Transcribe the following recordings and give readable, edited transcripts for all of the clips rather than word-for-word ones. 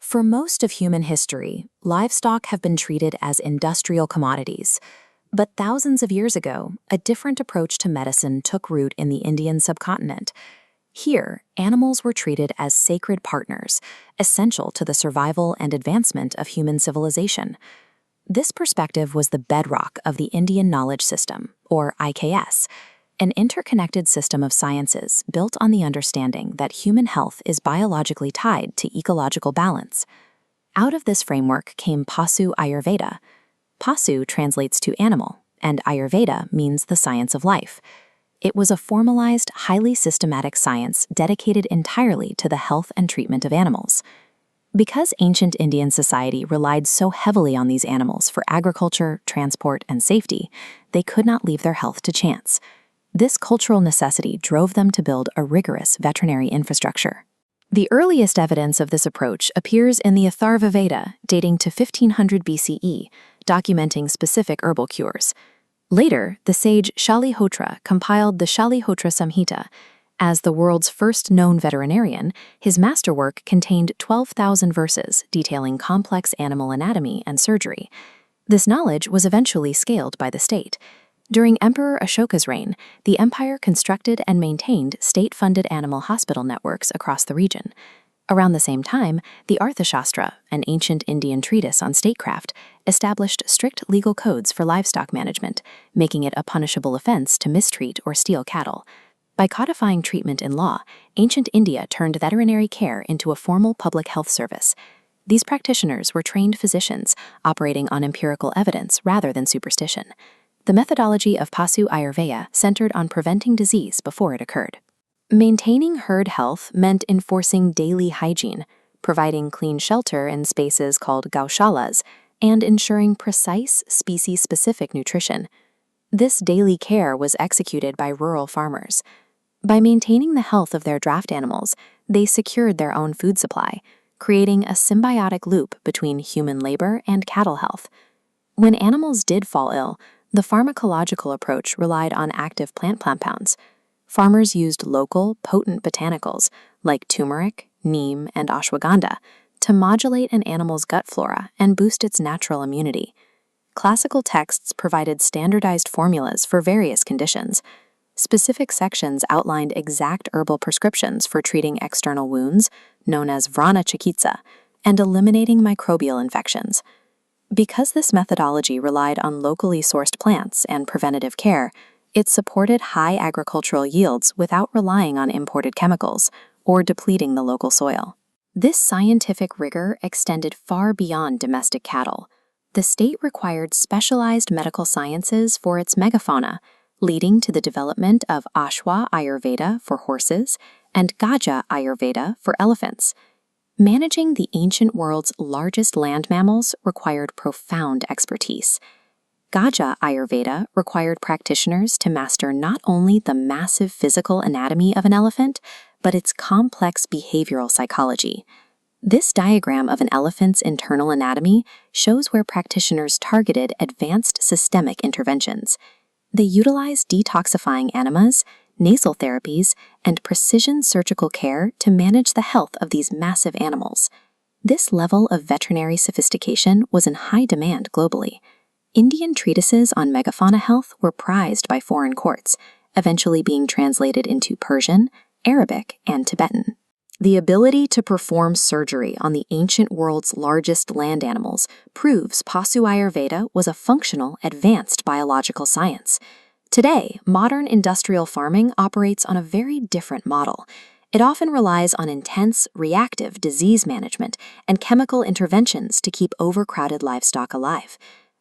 For most of human history, livestock have been treated as industrial commodities. But thousands of years ago, a different approach to medicine took root in the Indian subcontinent. Here, animals were treated as sacred partners, essential to the survival and advancement of human civilization. This perspective was the bedrock of the Indian knowledge system, or IKS, an interconnected system of sciences built on the understanding that human health is biologically tied to ecological balance. Out of this framework came Pasu Ayurveda. Pasu translates to animal, and Ayurveda means the science of life. It was a formalized, highly systematic science dedicated entirely to the health and treatment of animals. Because ancient Indian society relied so heavily on these animals for agriculture, transport, and safety, they could not leave their health to chance. This cultural necessity drove them to build a rigorous veterinary infrastructure. The earliest evidence of this approach appears in the Atharva Veda, dating to 1500 BCE, documenting specific herbal cures. Later, the sage Shalihotra compiled the Shalihotra Samhita. As the world's first known veterinarian, his masterwork contained 12,000 verses detailing complex animal anatomy and surgery. This knowledge was eventually scaled by the state. During Emperor Ashoka's reign, the empire constructed and maintained state-funded animal hospital networks across the region. Around the same time, the Arthashastra, an ancient Indian treatise on statecraft, established strict legal codes for livestock management, making it a punishable offense to mistreat or steal cattle. By codifying treatment in law, ancient India turned veterinary care into a formal public health service. These practitioners were trained physicians, operating on empirical evidence rather than superstition. The methodology of Pasu Ayurveda centered on preventing disease before it occurred. Maintaining herd health meant enforcing daily hygiene, providing clean shelter in spaces called gaushalas, and ensuring precise, species-specific nutrition. This daily care was executed by rural farmers. By maintaining the health of their draft animals, they secured their own food supply, creating a symbiotic loop between human labor and cattle health. When animals did fall ill, the pharmacological approach relied on active plant compounds. Farmers used local, potent botanicals like turmeric, neem, and ashwagandha to modulate an animal's gut flora and boost its natural immunity. Classical texts provided standardized formulas for various conditions. Specific sections outlined exact herbal prescriptions for treating external wounds, known as vrana chikitsa, and eliminating microbial infections. Because this methodology relied on locally sourced plants and preventative care, it supported high agricultural yields without relying on imported chemicals or depleting the local soil. This scientific rigor extended far beyond domestic cattle. The state required specialized medical sciences for its megafauna, leading to the development of Ashwa Ayurveda for horses and Gaja Ayurveda for elephants. Managing the ancient world's largest land mammals required profound expertise. Gaja Ayurveda required practitioners to master not only the massive physical anatomy of an elephant, but its complex behavioral psychology. This diagram of an elephant's internal anatomy shows where practitioners targeted advanced systemic interventions. They utilized detoxifying enemas, nasal therapies, and precision surgical care to manage the health of these massive animals. This level of veterinary sophistication was in high demand globally. Indian treatises on megafauna health were prized by foreign courts, eventually being translated into Persian, Arabic, and Tibetan. The ability to perform surgery on the ancient world's largest land animals proves Pasu Ayurveda was a functional, advanced biological science. Today, modern industrial farming operates on a very different model. It often relies on intense, reactive disease management and chemical interventions to keep overcrowded livestock alive.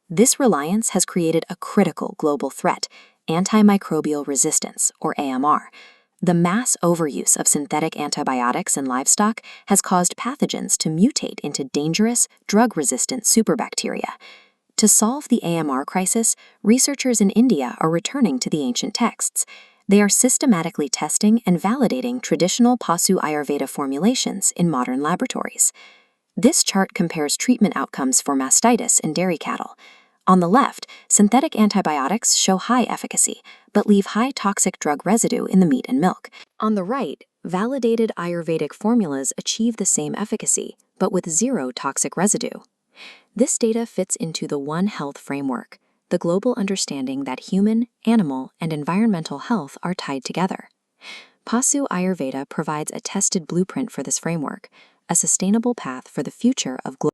This reliance has created a critical global threat, antimicrobial resistance, or AMR. The mass overuse of synthetic antibiotics in livestock has caused pathogens to mutate into dangerous, drug-resistant superbacteria. To solve the AMR crisis, researchers in India are returning to the ancient texts. They are systematically testing and validating traditional Pasu Ayurveda formulations in modern laboratories. This chart compares treatment outcomes for mastitis in dairy cattle. On the left, synthetic antibiotics show high efficacy, but leave high toxic drug residue in the meat and milk. On the right, validated Ayurvedic formulas achieve the same efficacy, but with zero toxic residue. This data fits into the One Health framework, the global understanding that human, animal, and environmental health are tied together. Pasu Ayurveda provides a tested blueprint for this framework, a sustainable path for the future of global